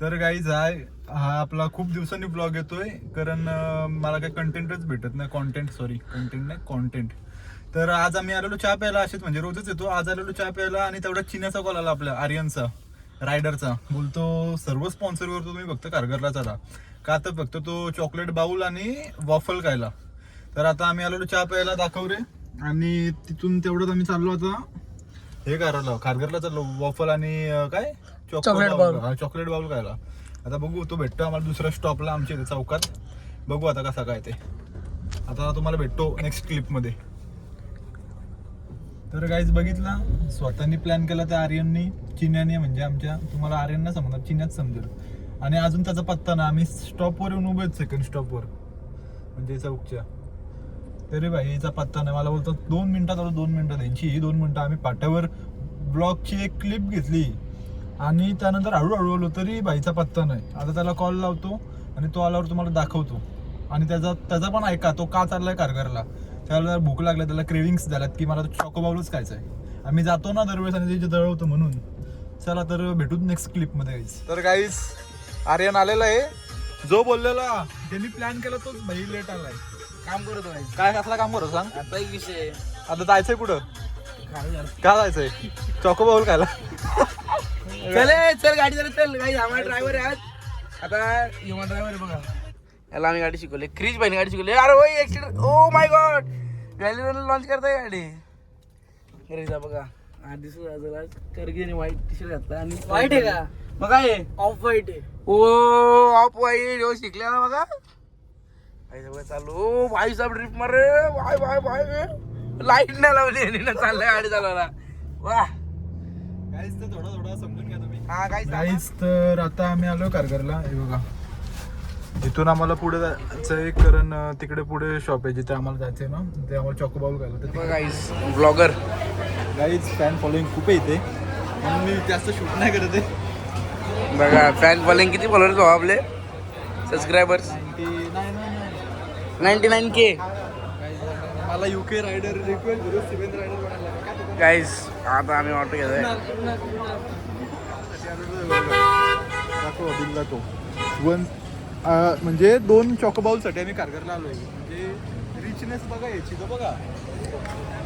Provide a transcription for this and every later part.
तर गाईज हा आपला खूप दिवसांनी ब्लॉग येतोय कारण मला काही कंटेंटच भेटत नाही. कंटेंट नाही कॉन्टेंट. तर आज आम्ही आलेलो चहा प्यायला, असेच म्हणजे रोजच येतो. आज आलेलो चहा प्यायला आणि तेवढा चिन्याचा कॉल आला आपल्या आर्यनचा, रायडरचा. बोलतो सर्व स्पॉन्सर करतो तुम्ही, फक्त कारगरला चला. का तर फक्त तो चॉकलेट बाउल आणि वॉफल खायला. तर आता आम्ही आलेलो चहा प्यायला दाखव रे, आणि तिथून तेवढंच आम्ही चाललो आता हे करायला खारघरला चाललो. वॉफल आणि काय चॉकलेट बाउल खायला. आता बघू तो भेटतो आम्हाला दुसऱ्या स्टॉपला आमच्या इथे चौकात. बघू आता कसा काय ते. आता तुम्हाला भेटतो नेक्स्ट क्लिपमध्ये. तर गाईज बघितला, स्वतःनी प्लॅन केला त्या आर्यननी, चिन्याने म्हणजे आमच्या. तुम्हाला आर्यनना समजणार, चिन्याच समजेल. आणि अजून त्याचा पत्ता ना. आम्ही स्टॉपवर येऊन उभे आहेत, सेकंड स्टॉपवर म्हणजे चौकच्या. तरी भाई याचा पत्ता नाही. मला बोलतो 2 मिनिटात आलो, 2 मिनिटात. यांची ही 2 मिनिटं. आम्ही पाट्यावर ब्लॉगची एक क्लिप घेतली आणि त्यानंतर हळूहळू आलो, तरी भाईचा पत्ता नाही. आता त्याला कॉल लावतो आणि तो आल्यावर तुम्हाला दाखवतो. आणि त्याचा पण ऐका, तो का चाललाय कारगरला. त्याला भूक लागली, त्याला क्रेविंग्स झाल्यात की मला चॉकोबाउलच खायचं आहे. आम्ही जातो ना दरवेळेस आणि त्याचे जवळ होतं म्हणून. चला तर भेटू नेक्स्ट क्लिपमध्ये गाईज. तर गाईज आर्यन आलेला आहे. जो बोललेला त्यांनी प्लॅन केला तोच भाई लेट आलाय. काम करत आहे. काय कसला काम करतो सांग. आता एक विषय आता जायचंय कुठं, का जायचंय चॉकोबाउल खायला. चल गाडी चल काही आम्हाला ड्रायव्हर आहे आज. आता युवा ड्रायव्हर आहे बघा, याला आम्ही गाडी शिकवली. क्रिश भाईने गाडी शिकवली. अरे होय ऍक्सिडेंट, ओ माय गॉड. व्हॅल्यूला लॉन्च करताय गाडी. अरे जा बघा, आज दिसू आज करगीने व्हाईट टी शर्ट घातला आणि व्हाईट आहे का? मग काय आहे? ऑफ व्हाईट आहे. ओ ऑफ व्हाईट हो शिकल्या ना बघा. चालू भाई साहेब ड्रिफ्ट मार रे. Bye bye bye. लाईट नाही लावली ना, चाललंय गाडी चालवायला. वा गाईज तर थोडा समजून घ्या तुम्ही. हा गाईज तर आता आम्ही आलो कारगरला. हे बघा, इथून आम्हाला पुढे जायचं आहे कारण तिकडे पुढे शॉप आहे जिथे आम्हाला जायचंय ना. ते आम्हाला चॉकोबाउल खायला. गाईस ब्लॉगर गाईज फॅन फॉलोइंग खूप आहे इथे, म्हणून मी जास्त शूट नाही करत आहे. बघा फॅन फॉलोइंग किती फॉलोअर्स हो आपले सबस्क्रायबर्स. 99K. मला UK रायडर रिक्वेस्ट करू, सिमेंट रायडर बनायला. गाईस आता आम्ही ऑटो घेतोय. दाखव वन म्हणजे 2 चॉकोबाउलसाठी आम्ही कारगरला आलोय. म्हणजे रिचनेस बघा याची. तो बघा,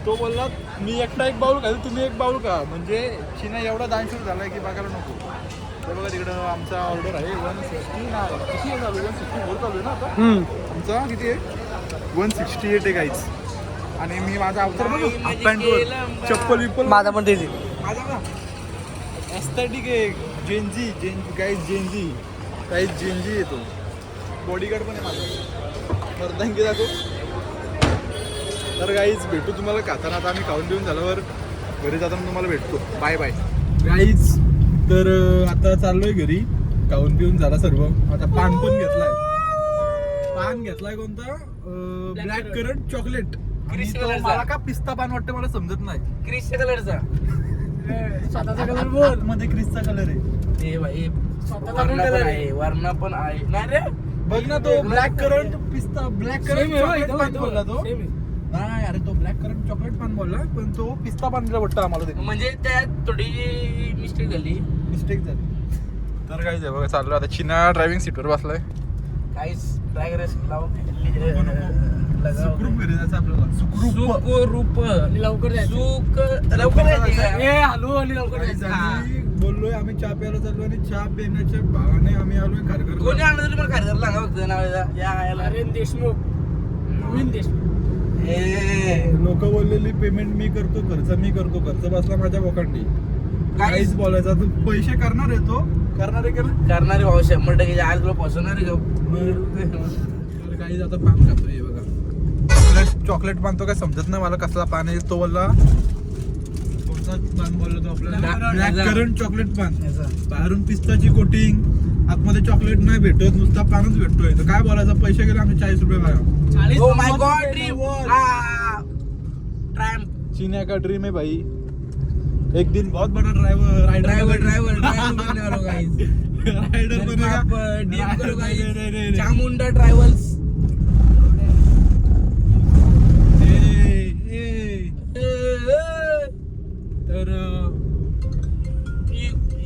तो बोलला मी एकटा एक बाउल खायचं, तुम्ही एक बाउल खा. म्हणजे चिना एवढा दानशूर झालाय की बघायला नको. ते बघा तिकडं आमचा ऑर्डर आहे 160 ना, किती आहे चालू 164 चालू आहे ना आता. आमचा किती आहे 168 आहे गाईच. आणि मी माझा अवतार बघू पॅन्टवर चप्पल विप्पल माझा पण तेच माझा का एस्थेटिक आहे. जेनजी गाईज जेनजी येतो. बॉडीगार्ड पण आहे माझा. मर्दांगी दाखव. तर गाईज भेटू तुम्हाला खाताना. आता आम्ही खाऊन देऊन झाल्यावर घरी जाताना तुम्हाला भेटतो. Bye bye guys. तर आता चाललोय घरी. खाऊन पिऊन झाला सर्व. आता पान पण घेतलाय. पान घेतलाय कोणता, ब्लॅक करंट चॉकलेट. आणि तो मला का पिस्ता पान वाटतं मला समजत नाही. क्रिशच्या कलरचा स्वतःचा कलर बोल. मध्ये क्रिसचा कलर आहे. ते भाई स्वतःचा वर्ण कलर पण आहे. आहे, वर्ण पण आहे. नाही रे बघ ना तो ब्लॅक करंट पिस्ता, ब्लॅक करंट चॉकलेट पान बोलला तो. सेम आहे. नाही अरे तो ब्लॅक करंट चॉकलेट पान बोलला, पण तो पिस्ता पान दिला वाटतं आम्हाला. ते म्हणजे त्यात थोडी मिस्टेक झाली. मिस्टेक झाली. तर काय आहे बघा चाललो आता. चिना ड्रायव्हिंग सीटवर बसलाय. काहीच ड्रॅग रेस लाव. सुखरूप घरी जायचं आपल्याला. सुखरूप आणि लवकर जायचं. लवकर जायचं का? ए हॅलो आणि लवकर गाईज जायचं. आम्ही बोललोय आम्ही चहा प्यायला चाललो आणि चहा पिण्याच्या भावाने आम्ही आलोय कारगर. कोणी आणलं तुम्हाला खायला लागा फक्त नावाला या याला. नरेंद्र देशमुख, नवीन देशमुख. ए लोक बोललेली पेमेंट मी करतो, खर्च मी करतो, खर्च बसला माझ्या बोकांडी. काहीच बोलायचं. तू पैसे करणार आहे, तो करणार आहे का करणारे भाऊ 100% आज तुला फसवणार आहे का? काही आता पान खातोय बघा. चॉकलेट पान. तो काय समजत नाही मला कसला पान आहे. तो बोलला कोणता पान बोलला तो आपल्याला, ब्लॅक करंट चॉकलेट पान. बाहेरून पिस्ताची कोटिंग, आतमध्ये चॉकलेट नाही भेटत, नुसता पानच भेटतोय. तर काय बोलायचं, पैसे गेले आम्ही 40 रुपये बाहेर. ओ माय गॉड ड्रीम. ट्रॅम्प चीन का ड्रीम है भाई. एक दिन बहुत बड़ा ड्राइवर ड्राइवर बनने वाला गाइस. राइडर बनेगा. डीएम करो गाइस. नहीं. चामुंडा ट्रॅव्हल्स. तर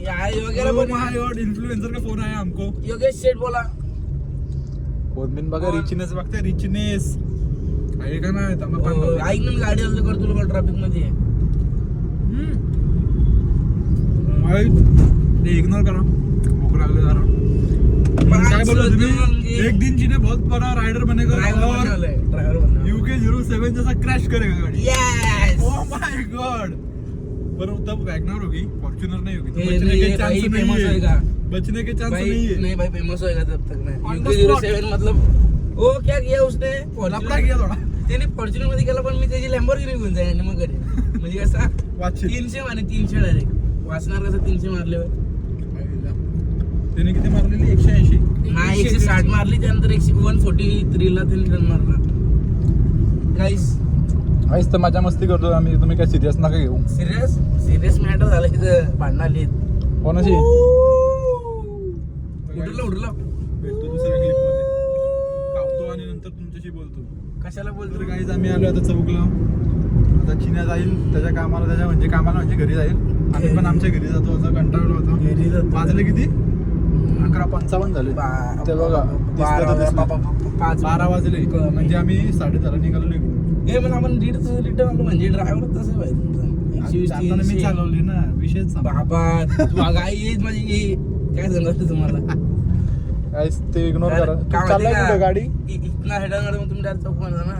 यार योगेला पण इन्फ्लुएन्सर का फोन आहे हमको योगेश शेठ बोला. फोन बिन बघा रिचनेस बघते रिचनेस आहे का नाही ऐक ना, मी गाडी हल्ल करतो लोक ट्रॅफिक मध्ये. ते इग्नोर करा भूक लागले जरा. काय बोलतो तुम्ही एक दिन जिने बहुत बड़ा राइडर बनेगा और ड्रायव्हर UK 07 जैसा क्रैश करेगा गाड़ी. येस. Oh my God. पर तब वैगनर होगी फॉर्च्यूनर नहीं होगी. तो ये बचने नहीं, के ये भाई चांस famous नहीं होएगा. है. बचने के चांस नहीं है. नहीं भाई फेमस होएगा तब तक मैं. On UK the spot. 07 मतलब वो क्या किया उसने लफड़ा किया थोडा. त्याने फॉर्च्युनर मध्ये गेला पण मी त्याची लॅम्बोर्गिनी घेऊन जाईन मग घरी. म्हणजे कसा वाचित 300 मारले 300 डायरेक्ट. वाचणार कसं 300 मारल्यावर. त्याने किती मारलेली 180. नाही 160 मारली त्यानंतर 143 ला त्यांनी रन मारला. गाईस तर मजा मस्ती करतो आम्ही. तुम्ही काय सिरियस नका घेऊ. सिरियस मॅटर झालं इथं भांडण आली. कोणाशी उडला भेटतो दुसऱ्या क्लिप मध्ये. कापतो आणि नंतर तुमच्याशी बोलतो. कशाला तर बोलतो गाईज आम्ही आलो आता चौकला. आता चिन्या जाईल त्याच्या कामाला म्हणजे घरी जाईल. आम्ही पण आमच्या घरी जातो. आता कंटाळलो होतो. वाजले किती 11:55 झाले. ते बघा दिसलं. 12 वाजले म्हणजे आम्ही 10:30 निघालो इकडून. हे पण आपण रिटर्न आलो म्हणजे ड्रायव्हर तसं पाहिजे तुमचा. जाताना मी चालवली ना विषयच बाबा गाई माझी काय सांगायचं तुम्हाला. ते इग्नोर करा. काय चाललाय माहिती कुठे का? गाडी. इथना हेडर मग तुम्ही डायरेक्ट चौक म्हणा ना.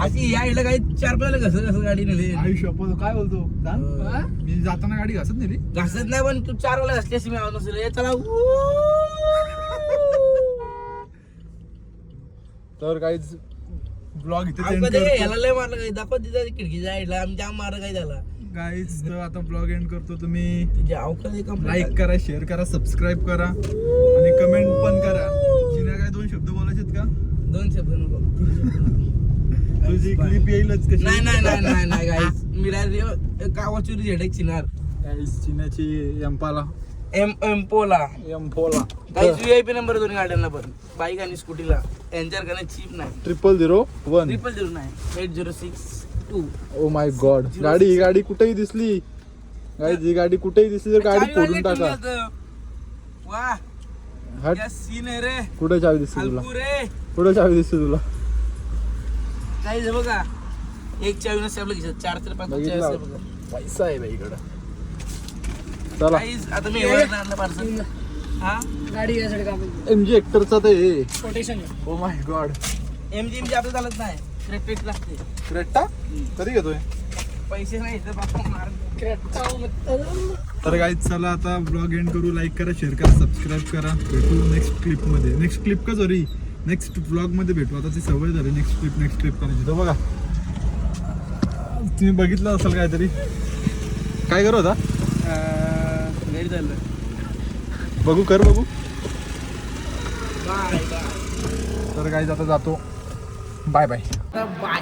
अशी या इकडे काही 4 घसं गाडी नेली. आयुष्य काय बोलतो सांग? हा? मी जाताना गाडी घासत नेली. घासत नाही पण तू 4 वेळा घसली अशी मी आवाज नसेल. हे चला तर काही ब्लॉग इथे अवघड आहे. याला लय मारलं काही दाखव तिथं खिडकीच्या साईडला आम्ही जाम मारलं काही त्याला. गाईज तर आता ब्लॉग एंड करतो. तुम्ही तुझे अवकाश आहे complete. लाईक करा, शेअर करा, सबस्क्राईब करा आणि कमेंट पण करा. जिना काय 2 शब्द बोलायचेत का? 2 शब्द नको 3 शब्द नको. तुझी क्लिप येईलच कशी. नाही गाईस मी डायरेक्ट कावाचुरी झेडक चिनार. गाईज चिन्याची एम्पाला एम्पोला एम्पोला गाईस VIP नंबर 2 गाड्यांना पण बाईक आणि स्कूटीला यांच्यावर का चीप नाही. 0001 000 नाही 8062. ओ माय गॉड. ही गाडी कुठेही दिसली गाईज. ही गाडी कुठेही दिसली तर गाडी फोडून टाका. वाह हट. क्या सीन आहे रे. कुठे चावी दिसते तुला? हलकू रे. कुठे चावी दिसते तुला? काही हे बघा एक चावी नसते आपल्या खिशात 4 ते 5 चावी असते बघा. पैसा आहे बाई इकडं. चला गाईस आता मी एवढं आणलं पार्सल. हा गाडी यासाठी काम MG हेक्टरचा ते हे. Quotation O my God. MG आपलं चालत नाही. क्रेडिट लागते. क्रेटा कधी घेतोय? पैसे नाही तर बापा मार. तर गाईज चला आता ब्लॉग एंड करू. लाईक करा, शेअर करा, सबस्क्राईब करा. भेटू नेक्स्ट क्लिपमध्ये. नेक्स्ट क्लिप का सॉरी नेक्स्ट ब्लॉगमध्ये भेटू. आता ती सवय झाली नेक्स्ट क्लिप करायची. तो बघा तुम्ही बघितलं असेल काहीतरी. काय करू आता घरी चाललं. बघू बाय तर गाईज आता जातो. Bye bye. बाय.